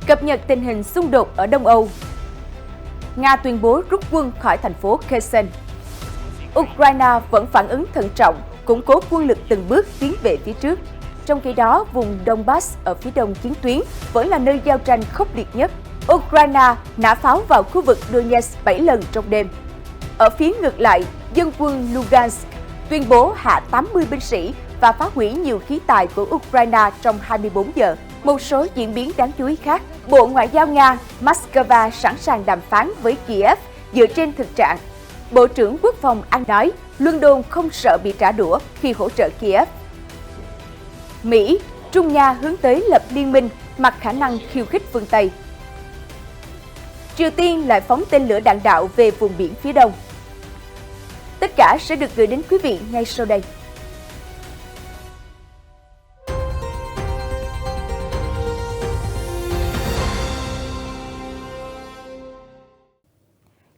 Cập nhật tình hình xung đột ở Đông Âu. Nga tuyên bố rút quân khỏi thành phố Kherson. Ukraine vẫn phản ứng thận trọng, củng cố quân lực từng bước tiến về phía trước. Trong khi đó, vùng Donbass ở phía đông chiến tuyến vẫn là nơi giao tranh khốc liệt nhất. Ukraine nã pháo vào khu vực Donetsk 7 lần trong đêm. Ở phía ngược lại, dân quân Lugansk tuyên bố hạ 80 binh sĩ và phá hủy nhiều khí tài của Ukraine trong 24 giờ. Một số diễn biến đáng chú ý khác, Bộ Ngoại giao Nga, Moscow sẵn sàng đàm phán với Kiev dựa trên thực trạng. Bộ trưởng Quốc phòng Anh nói, London không sợ bị trả đũa khi hỗ trợ Kiev. Mỹ, Trung Nga hướng tới lập liên minh mặc khả năng khiêu khích phương Tây. Triều Tiên lại phóng tên lửa đạn đạo về vùng biển phía đông. Tất cả sẽ được gửi đến quý vị ngay sau đây.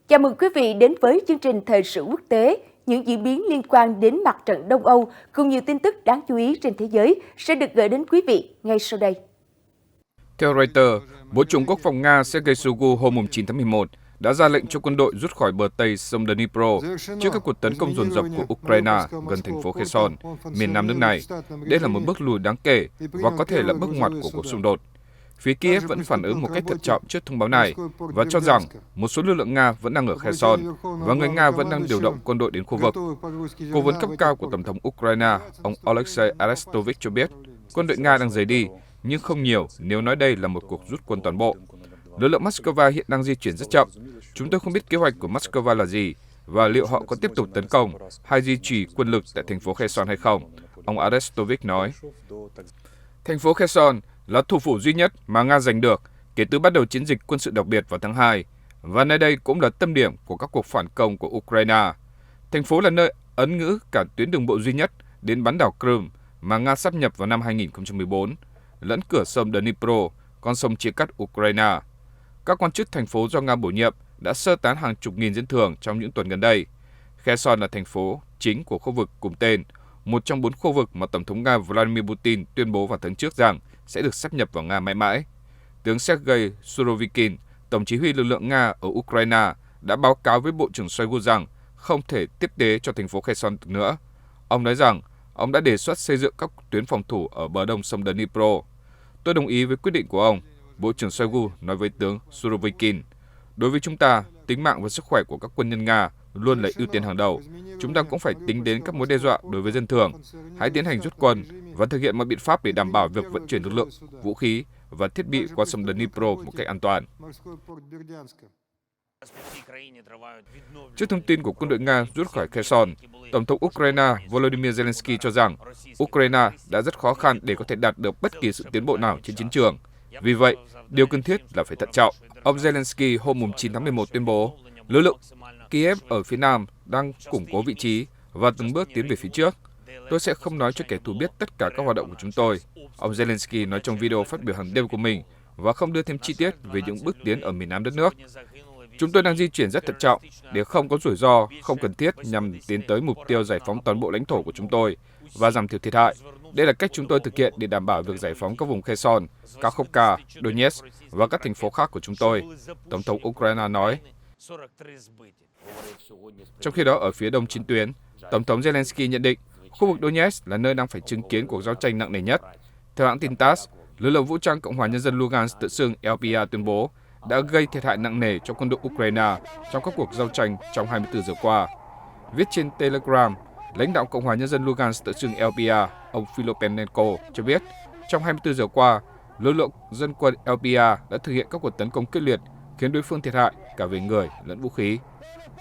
Chào mừng quý vị đến với chương trình Thời sự quốc tế. Những diễn biến liên quan đến mặt trận Đông Âu cùng nhiều tin tức đáng chú ý trên thế giới sẽ được gửi đến quý vị ngay sau đây. Theo Reuters, Bộ trưởng Quốc phòng Nga Sergei Shoigu hôm 9 tháng 11 đã ra lệnh cho quân đội rút khỏi bờ Tây sông Dnipro trước các cuộc tấn công dồn dập của Ukraine gần thành phố Kherson, miền nam nước này. Đây là một bước lùi đáng kể và có thể là bước ngoặt của cuộc xung đột. Phía Kiev vẫn phản ứng một cách thận trọng trước thông báo này và cho rằng một số lực lượng Nga vẫn đang ở Kherson và người Nga vẫn đang điều động quân đội đến khu vực. Cố vấn cấp cao của Tổng thống Ukraine, ông Alexei Arestovich cho biết, quân đội Nga đang rời đi, nhưng không nhiều nếu nói đây là một cuộc rút quân toàn bộ. Lực lượng Moscow hiện đang di chuyển rất chậm. Chúng tôi không biết kế hoạch của Moscow là gì và liệu họ có tiếp tục tấn công hay duy trì quân lực tại thành phố Kherson hay không, ông Arestovich nói. Thành phố Kherson là thủ phủ duy nhất mà Nga giành được kể từ bắt đầu chiến dịch quân sự đặc biệt vào tháng 2, và nơi đây cũng là tâm điểm của các cuộc phản công của Ukraine. Thành phố là nơi ấn ngữ cả tuyến đường bộ duy nhất đến bán đảo Crimea mà Nga sáp nhập vào năm 2014, lẫn cửa sông Dnipro, con sông chia cắt Ukraine. Các quan chức thành phố do Nga bổ nhiệm đã sơ tán hàng chục nghìn dân thường trong những tuần gần đây. Kherson là thành phố chính của khu vực cùng tên, một trong 4 khu vực mà Tổng thống Nga Vladimir Putin tuyên bố vào tháng trước rằng sẽ được sáp nhập vào Nga mãi mãi. Tướng Sergei Surovikin, tổng chỉ huy lực lượng Nga ở Ukraine, đã báo cáo với Bộ trưởng Shoigu rằng không thể tiếp tế cho thành phố Kherson được nữa. Ông nói rằng ông đã đề xuất xây dựng các tuyến phòng thủ ở bờ đông sông Dnipro. Tôi đồng ý với quyết định của ông, Bộ trưởng Shoigu nói với tướng Surovikin. Đối với chúng ta, tính mạng và sức khỏe của các quân nhân Nga luôn là ưu tiên hàng đầu. Chúng ta cũng phải tính đến các mối đe dọa đối với dân thường. Hãy tiến hành rút quân và thực hiện mọi biện pháp để đảm bảo việc vận chuyển lực lượng, vũ khí và thiết bị qua sông Dnipro một cách an toàn. Trước thông tin của quân đội Nga rút khỏi Kherson, Tổng thống Ukraine Volodymyr Zelensky cho rằng Ukraine đã rất khó khăn để có thể đạt được bất kỳ sự tiến bộ nào trên chiến trường. Vì vậy, điều cần thiết là phải thận trọng. Ông Zelensky hôm 9 tháng 11 tuyên bố, lực lượng Kiev ở phía nam đang củng cố vị trí và từng bước tiến về phía trước. Tôi sẽ không nói cho kẻ thù biết tất cả các hoạt động của chúng tôi, ông Zelensky nói trong video phát biểu hàng đêm của mình và không đưa thêm chi tiết về những bước tiến ở miền nam đất nước. Chúng tôi đang di chuyển rất thận trọng để không có rủi ro không cần thiết nhằm tiến tới mục tiêu giải phóng toàn bộ lãnh thổ của chúng tôi và giảm thiểu thiệt hại. Đây là cách chúng tôi thực hiện để đảm bảo việc giải phóng các vùng Kherson, Kakhovka, Donetsk và các thành phố khác của chúng tôi, Tổng thống Ukraine nói. Trong khi đó, ở phía đông chiến tuyến, Tổng thống Zelensky nhận định khu vực Donetsk là nơi đang phải chứng kiến cuộc giao tranh nặng nề nhất. Theo hãng tin TASS, lực lượng vũ trang Cộng hòa Nhân dân Lugansk tự xưng LPA tuyên bố đã gây thiệt hại nặng nề cho quân đội Ukraine trong các cuộc giao tranh trong 24 giờ qua. Viết trên Telegram, lãnh đạo Cộng hòa Nhân dân Lugansk tự xưng LPA, ông Filopenenko cho biết, trong 24 giờ qua, lực lượng dân quân LPA đã thực hiện các cuộc tấn công quyết liệt, khiến đối phương thiệt hại cả về người lẫn vũ khí.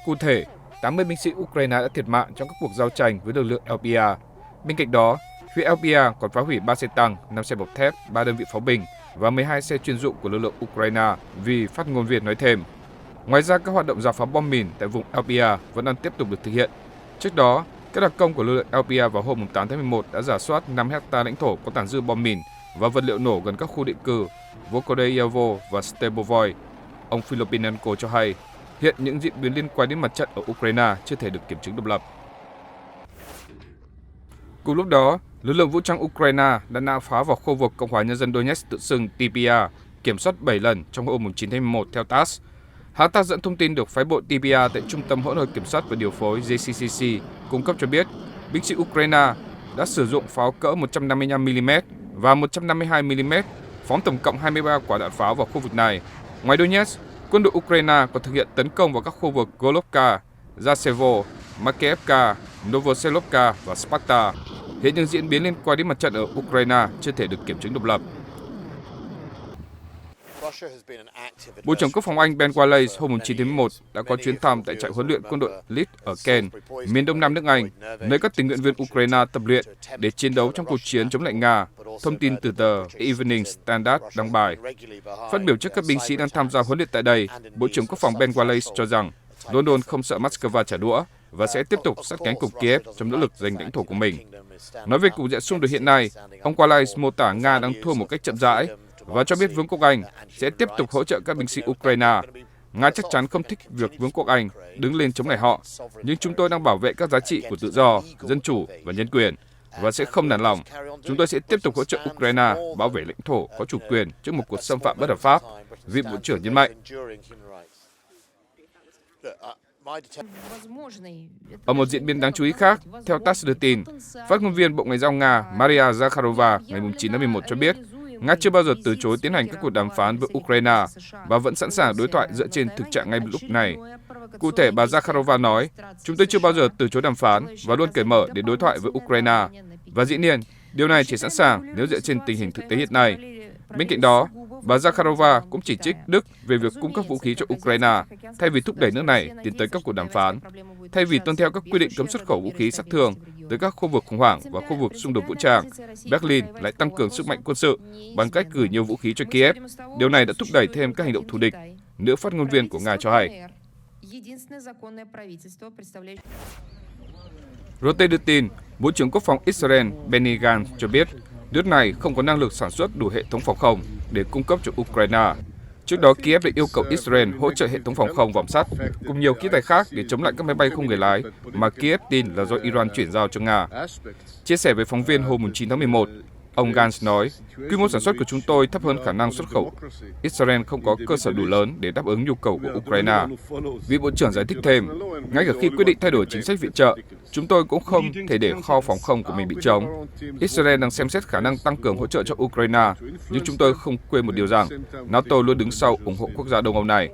Cụ thể, 80 binh sĩ Ukraine đã thiệt mạng trong các cuộc giao tranh với lực lượng LPA. Bên cạnh đó, phía LPA còn phá hủy 3 xe tăng, 5 xe bọc thép, 3 đơn vị pháo binh và 12 xe chuyên dụng của lực lượng Ukraine, vì phát ngôn viên nói thêm. Ngoài ra, các hoạt động rà phá bom mìn tại vùng LPA vẫn đang tiếp tục được thực hiện. Trước đó, các đặc công của lực lượng LPA vào hôm 8 tháng 11 đã rà soát 5 hectare lãnh thổ có tàn dư bom mìn và vật liệu nổ gần các khu định cư Vokodeyevo và Stebovoy. Ông Filopenenko cho hay, hiện những diễn biến liên quan đến mặt trận ở Ukraine chưa thể được kiểm chứng độc lập. Cùng lúc đó, lực lượng vũ trang Ukraine đã nã pháo vào khu vực Cộng hòa Nhân dân Donetsk tự xưng TPA, kiểm soát 7 lần trong hôm 9 tháng 11 theo TASS. Hãng TASS dẫn thông tin được phái bộ TPA tại Trung tâm hỗn hợp kiểm soát và điều phối JCCC cung cấp cho biết binh sĩ Ukraine đã sử dụng pháo cỡ 155mm và 152mm, phóng tổng cộng 23 quả đạn pháo vào khu vực này. Ngoài Donetsk, quân đội Ukraine còn thực hiện tấn công vào các khu vực Golovka, Zasevo, Makeyevka, Novoselovka và Sparta. Hiện những diễn biến liên quan đến mặt trận ở Ukraine chưa thể được kiểm chứng độc lập. Bộ trưởng Quốc phòng Anh Ben Wallace hôm 9 tháng 11 đã có chuyến thăm tại trại huấn luyện quân đội Leeds ở Kent, miền đông nam nước Anh, nơi các tình nguyện viên Ukraine tập luyện để chiến đấu trong cuộc chiến chống lại Nga, thông tin từ tờ Evening Standard đăng bài. Phát biểu trước các binh sĩ đang tham gia huấn luyện tại đây, Bộ trưởng Quốc phòng Ben Wallace cho rằng London không sợ Moscow trả đũa và sẽ tiếp tục sát cánh cùng Kiev trong nỗ lực giành lãnh thổ của mình. Nói về cuộc xung đột hiện nay, ông Wallace mô tả Nga đang thua một cách chậm rãi và cho biết Vương quốc Anh sẽ tiếp tục hỗ trợ các binh sĩ Ukraine. Nga chắc chắn không thích việc Vương quốc Anh đứng lên chống lại họ, nhưng chúng tôi đang bảo vệ các giá trị của tự do, dân chủ và nhân quyền và sẽ không nản lòng. Chúng tôi sẽ tiếp tục hỗ trợ Ukraine bảo vệ lãnh thổ có chủ quyền trước một cuộc xâm phạm bất hợp pháp, vị bộ trưởng nhấn mạnh. Ở một diễn biến đáng chú ý khác, theo TASS đưa tin, phát ngôn viên Bộ Ngoại giao Nga Maria Zakharova ngày 9 tháng 11 cho biết Nga chưa bao giờ từ chối tiến hành các cuộc đàm phán với Ukraine và vẫn sẵn sàng đối thoại dựa trên thực trạng ngay lúc này. Cụ thể, bà Zakharova nói, chúng tôi chưa bao giờ từ chối đàm phán và luôn cởi mở để đối thoại với Ukraine. Và dĩ nhiên, điều này chỉ sẵn sàng nếu dựa trên tình hình thực tế hiện nay. Bên cạnh đó, bà Zakharova cũng chỉ trích Đức về việc cung cấp vũ khí cho Ukraine thay vì thúc đẩy nước này tiến tới các cuộc đàm phán, thay vì tuân theo các quy định cấm xuất khẩu vũ khí sát thương tới các khu vực khủng hoảng và khu vực xung đột vũ trang. Berlin lại tăng cường sức mạnh quân sự bằng cách gửi nhiều vũ khí cho Kiev. Điều này đã thúc đẩy thêm các hành động thù địch, nữ phát ngôn viên của Nga cho hay. RT đưa tin, Bộ trưởng Quốc phòng Israel Benny Gantz cho biết nước này không có năng lực sản xuất đủ hệ thống phòng không để cung cấp cho Ukraine. Trước đó, Kiev đã yêu cầu Israel hỗ trợ hệ thống phòng không vòm sắt cùng nhiều kỹ thuật khác để chống lại các máy bay không người lái mà Kiev tin là do Iran chuyển giao cho Nga. Chia sẻ với phóng viên hôm 9 tháng 11, ông Gantz nói, quy mô sản xuất của chúng tôi thấp hơn khả năng xuất khẩu. Israel không có cơ sở đủ lớn để đáp ứng nhu cầu của Ukraine. Vị bộ trưởng giải thích thêm, ngay cả khi quyết định thay đổi chính sách viện trợ, chúng tôi cũng không thể để kho phòng không của mình bị trống. Israel đang xem xét khả năng tăng cường hỗ trợ cho Ukraine, nhưng chúng tôi không quên một điều rằng NATO luôn đứng sau ủng hộ quốc gia Đông Âu này.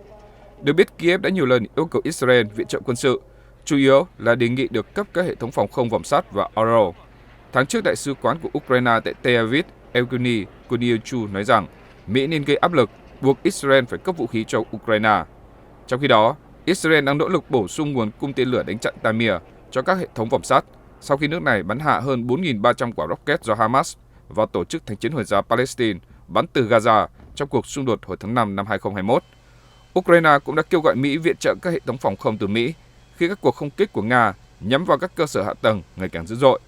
Được biết, Kiev đã nhiều lần yêu cầu Israel viện trợ quân sự, chủ yếu là đề nghị được cấp các hệ thống phòng không vòm sắt và Arrow. Tháng trước, đại sứ quán của Ukraine tại Tel Aviv, Evgeny Kunielchu nói rằng Mỹ nên gây áp lực buộc Israel phải cấp vũ khí cho Ukraine. Trong khi đó, Israel đang nỗ lực bổ sung nguồn cung tên lửa đánh chặn Tamir cho các hệ thống vòm sắt sau khi nước này bắn hạ hơn 4.300 quả rocket do Hamas và Tổ chức Thánh chiến Hồi giáo Palestine bắn từ Gaza trong cuộc xung đột hồi tháng 5 năm 2021. Ukraine cũng đã kêu gọi Mỹ viện trợ các hệ thống phòng không từ Mỹ khi các cuộc không kích của Nga nhắm vào các cơ sở hạ tầng ngày càng dữ dội.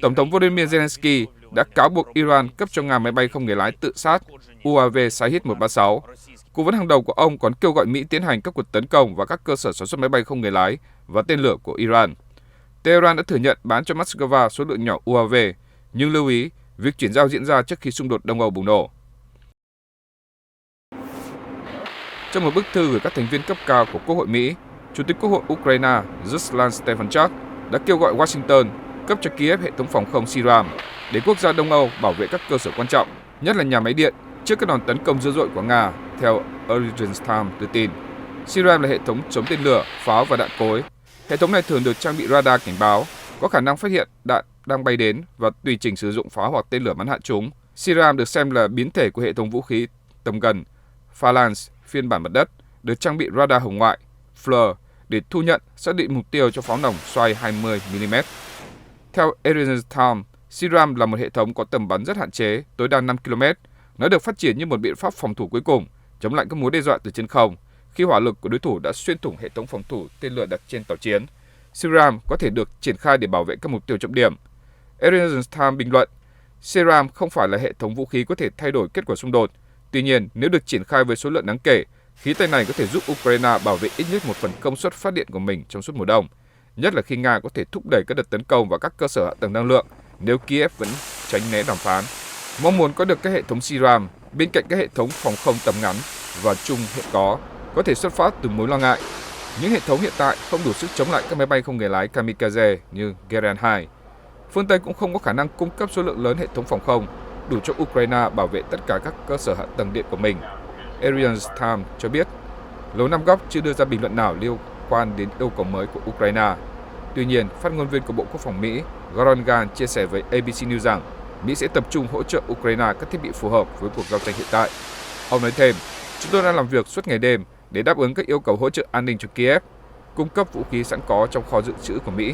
Tổng thống Volodymyr Zelensky đã cáo buộc Iran cấp cho Nga máy bay không người lái tự sát UAV Shahed-136. Cố vấn hàng đầu của ông còn kêu gọi Mỹ tiến hành các cuộc tấn công vào các cơ sở sản xuất máy bay không người lái và tên lửa của Iran. Tehran đã thừa nhận bán cho Moscow số lượng nhỏ UAV, nhưng lưu ý việc chuyển giao diễn ra trước khi xung đột Đông Âu bùng nổ. Trong một bức thư gửi các thành viên cấp cao của Quốc hội Mỹ, Chủ tịch Quốc hội Ukraine Ruslan Stefanchuk đã kêu gọi Washington cấp cho Kiev hệ thống phòng không SIRAM để quốc gia Đông Âu bảo vệ các cơ sở quan trọng, nhất là nhà máy điện, trước các đòn tấn công dữ dội của Nga, theo Origins Times đưa tin. SIRAM là hệ thống chống tên lửa, pháo và đạn cối. Hệ thống này thường được trang bị radar cảnh báo, có khả năng phát hiện đạn đang bay đến và tùy chỉnh sử dụng pháo hoặc tên lửa bắn hạ chúng. SIRAM được xem là biến thể của hệ thống vũ khí tầm gần Phalanx phiên bản mặt đất, được trang bị radar hồng ngoại FLIR để thu nhận, xác định mục tiêu cho pháo nòng xoay 20mm. Theo Origins Times, SIRAM là một hệ thống có tầm bắn rất hạn chế, tối đa 5 km. Nó được phát triển như một biện pháp phòng thủ cuối cùng, chống lại các mối đe dọa từ trên không, khi hỏa lực của đối thủ đã xuyên thủng hệ thống phòng thủ tên lửa đặt trên tàu chiến. SIRAM có thể được triển khai để bảo vệ các mục tiêu trọng điểm. Origins Times bình luận, SIRAM không phải là hệ thống vũ khí có thể thay đổi kết quả xung đột. Tuy nhiên, nếu được triển khai với số lượng đáng kể, khí tay này có thể giúp Ukraine bảo vệ ít nhất một phần công suất phát điện của mình trong suốt mùa đông, nhất là khi Nga có thể thúc đẩy các đợt tấn công vào các cơ sở hạ tầng năng lượng nếu Kiev vẫn tránh né đàm phán. Mong muốn có được các hệ thống SIRAM bên cạnh các hệ thống phòng không tầm ngắn và chung hiện có thể xuất phát từ mối lo ngại. Những hệ thống hiện tại không đủ sức chống lại các máy bay không người lái kamikaze như Geran 2. Phương Tây cũng không có khả năng cung cấp số lượng lớn hệ thống phòng không đủ cho Ukraine bảo vệ tất cả các cơ sở hạ tầng điện của mình. Arians Times cho biết, Lầu Năm Góc chưa đưa ra bình luận nào liên quan đến yêu cầu mới của Ukraine. Tuy nhiên, phát ngôn viên của Bộ Quốc phòng Mỹ Gordon Gunn chia sẻ với ABC News rằng Mỹ sẽ tập trung hỗ trợ Ukraine các thiết bị phù hợp với cuộc giao tranh hiện tại. Ông nói thêm, chúng tôi đang làm việc suốt ngày đêm để đáp ứng các yêu cầu hỗ trợ an ninh cho Kiev, cung cấp vũ khí sẵn có trong kho dự trữ của Mỹ.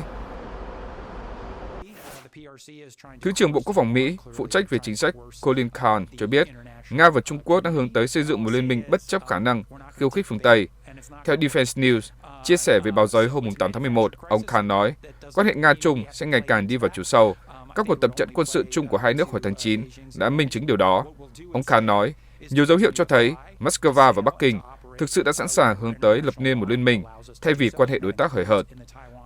Thứ trưởng Bộ Quốc phòng Mỹ, phụ trách về chính sách Colin Kahl cho biết, Nga và Trung Quốc đang hướng tới xây dựng một liên minh bất chấp khả năng khiêu khích phương Tây. Theo Defense News, chia sẻ với báo giới hôm 8 tháng 11, ông Kahl nói, quan hệ Nga-Trung sẽ ngày càng đi vào chiều sâu. Các cuộc tập trận quân sự chung của hai nước hồi tháng 9 đã minh chứng điều đó. Ông Kahl nói, nhiều dấu hiệu cho thấy Moscow và Bắc Kinh thực sự đã sẵn sàng hướng tới lập nên một liên minh thay vì quan hệ đối tác hời hợt.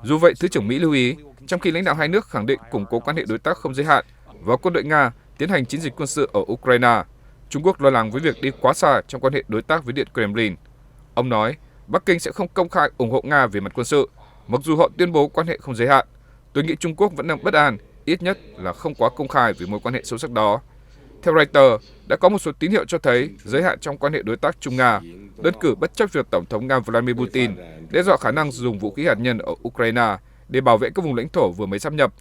Dù vậy, Thứ trưởng Mỹ lưu ý, trong khi lãnh đạo hai nước khẳng định củng cố quan hệ đối tác không giới hạn và quân đội Nga tiến hành chiến dịch quân sự ở Ukraine, Trung Quốc lo lắng với việc đi quá xa trong quan hệ đối tác với Điện Kremlin. Ông nói, Bắc Kinh sẽ không công khai ủng hộ Nga về mặt quân sự, mặc dù họ tuyên bố quan hệ không giới hạn. Tôi nghĩ Trung Quốc vẫn đang bất an, ít nhất là không quá công khai về mối quan hệ sâu sắc đó. Theo Reuters, đã có một số tín hiệu cho thấy giới hạn trong quan hệ đối tác Trung-Nga, đơn cử bất chấp việc Tổng thống Nga Vladimir Putin đe dọa khả năng dùng vũ khí hạt nhân ở Ukraine để bảo vệ các vùng lãnh thổ vừa mới sáp nhập.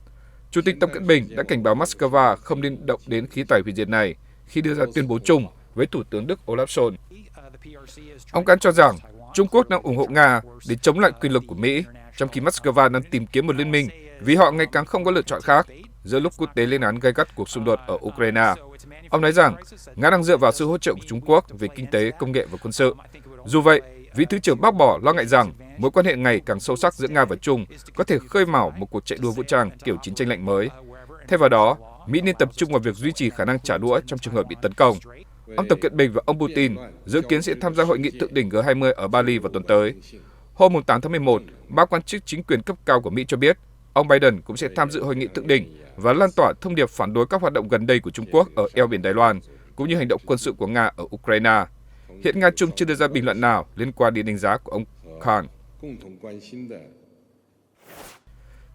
Chủ tịch Tập Cận Bình đã cảnh báo Moscow không nên động đến khí tài hủy diệt này khi đưa ra tuyên bố chung với Thủ tướng Đức Olaf Scholz. Ông Kahn cho rằng Trung Quốc đang ủng hộ Nga để chống lại quyền lực của Mỹ, trong khi Moscow đang tìm kiếm một liên minh vì họ ngày càng không có lựa chọn khác giữa lúc quốc tế lên án gay gắt cuộc xung đột ở Ukraine. Ông nói rằng Nga đang dựa vào sự hỗ trợ của Trung Quốc về kinh tế, công nghệ và quân sự. Dù vậy, vị Thứ trưởng bác bỏ lo ngại rằng mối quan hệ ngày càng sâu sắc giữa Nga và Trung có thể khơi mào một cuộc chạy đua vũ trang kiểu chiến tranh lạnh mới. Thay vào đó, Mỹ nên tập trung vào việc duy trì khả năng trả đũa trong trường hợp bị tấn công. Ông Tập Cận Bình và ông Putin dự kiến sẽ tham gia hội nghị thượng đỉnh G20 ở Bali vào tuần tới. Hôm 8 tháng 11, ba quan chức chính quyền cấp cao của Mỹ cho biết ông Biden cũng sẽ tham dự hội nghị thượng đỉnh và lan tỏa thông điệp phản đối các hoạt động gần đây của Trung Quốc ở eo biển Đài Loan, cũng như hành động quân sự của Nga ở Ukraine. Hiện Nga-Trung chưa đưa ra bình luận nào liên quan đến đánh giá của ông Kahn.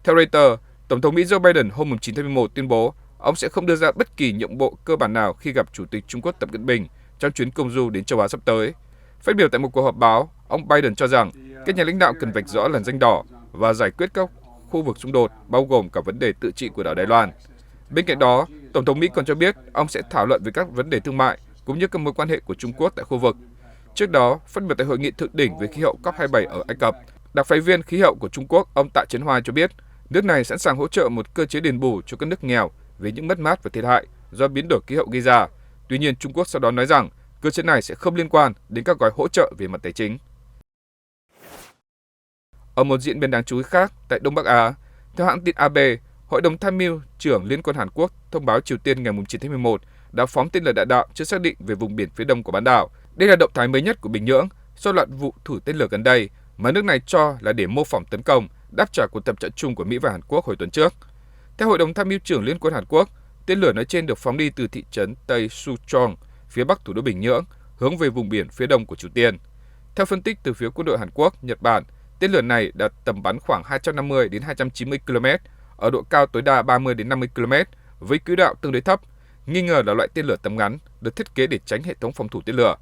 Theo Reuters, Tổng thống Mỹ Joe Biden hôm 9 tháng 11 tuyên bố ông sẽ không đưa ra bất kỳ nhượng bộ cơ bản nào khi gặp Chủ tịch Trung Quốc Tập Cận Bình trong chuyến công du đến châu Á sắp tới. Phát biểu tại một cuộc họp báo, ông Biden cho rằng các nhà lãnh đạo cần vạch rõ làn ranh đỏ và giải quyết các khu vực xung đột, bao gồm cả vấn đề tự trị của đảo Đài Loan. Bên cạnh đó, Tổng thống Mỹ còn cho biết ông sẽ thảo luận về các vấn đề thương mại cũng như các mối quan hệ của Trung Quốc tại khu vực. Trước đó, phát biểu tại hội nghị thượng đỉnh về khí hậu COP27 ở Ai Cập, đặc phái viên khí hậu của Trung Quốc ông Tạ Chấn Hoa cho biết nước này sẵn sàng hỗ trợ một cơ chế đền bù cho các nước nghèo về những mất mát và thiệt hại do biến đổi khí hậu gây ra. Tuy nhiên, Trung Quốc sau đó nói rằng cơ chế này sẽ không liên quan đến các gói hỗ trợ về mặt tài chính. Ở một diễn biến đáng chú ý khác, tại Đông Bắc Á, theo hãng tin AP, Hội đồng Tham mưu trưởng Liên quân Hàn Quốc thông báo Triều Tiên ngày 9 tháng 11 đã phóng tên lửa đạn đạo chưa xác định về vùng biển phía đông của bán đảo. Đây là động thái mới nhất của Bình Nhưỡng sau loạt vụ thử tên lửa gần đây mà nước này cho là để mô phỏng tấn công, đáp trả cuộc tập trận chung của Mỹ và Hàn Quốc hồi tuần trước. Theo Hội đồng Tham mưu trưởng Liên quân Hàn Quốc, tên lửa nói trên được phóng đi từ thị trấn Tây Sucheong, phía bắc thủ đô Bình Nhưỡng, hướng về vùng biển phía đông của Triều Tiên. Theo phân tích từ phía quân đội Hàn Quốc, Nhật Bản, tên lửa này đạt tầm bắn khoảng 250 đến 290 km, ở độ cao tối đa 30 đến 50 km, với quỹ đạo tương đối thấp, nghi ngờ là loại tên lửa tầm ngắn được thiết kế để tránh hệ thống phòng thủ tên lửa.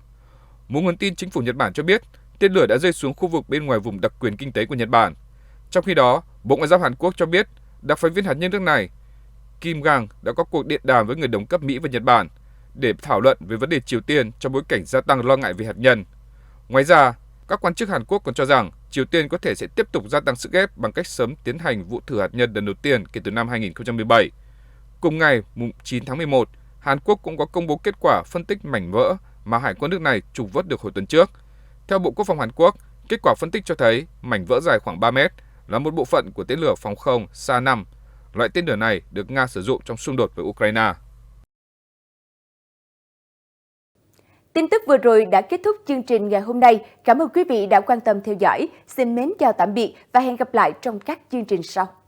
Một nguồn tin chính phủ Nhật Bản cho biết, tên lửa đã rơi xuống khu vực bên ngoài vùng đặc quyền kinh tế của Nhật Bản. Trong khi đó, Bộ Ngoại giao Hàn Quốc cho biết, đặc phái viên hạt nhân nước này, Kim Gang, đã có cuộc điện đàm với người đồng cấp Mỹ và Nhật Bản để thảo luận về vấn đề Triều Tiên trong bối cảnh gia tăng lo ngại về hạt nhân. Ngoài ra, các quan chức Hàn Quốc còn cho rằng Triều Tiên có thể sẽ tiếp tục gia tăng sức ép bằng cách sớm tiến hành vụ thử hạt nhân lần đầu tiên kể từ năm 2017. Cùng ngày, 9 tháng 11, Hàn Quốc cũng có công bố kết quả phân tích mảnh vỡ mà Hải quân nước này trục vớt được hồi tuần trước. Theo Bộ Quốc phòng Hàn Quốc, kết quả phân tích cho thấy mảnh vỡ dài khoảng 3 mét là một bộ phận của tên lửa phòng không Sa-5. Loại tên lửa này được Nga sử dụng trong xung đột với Ukraine. Tin tức vừa rồi đã kết thúc chương trình ngày hôm nay. Cảm ơn quý vị đã quan tâm theo dõi. Xin mến chào tạm biệt và hẹn gặp lại trong các chương trình sau.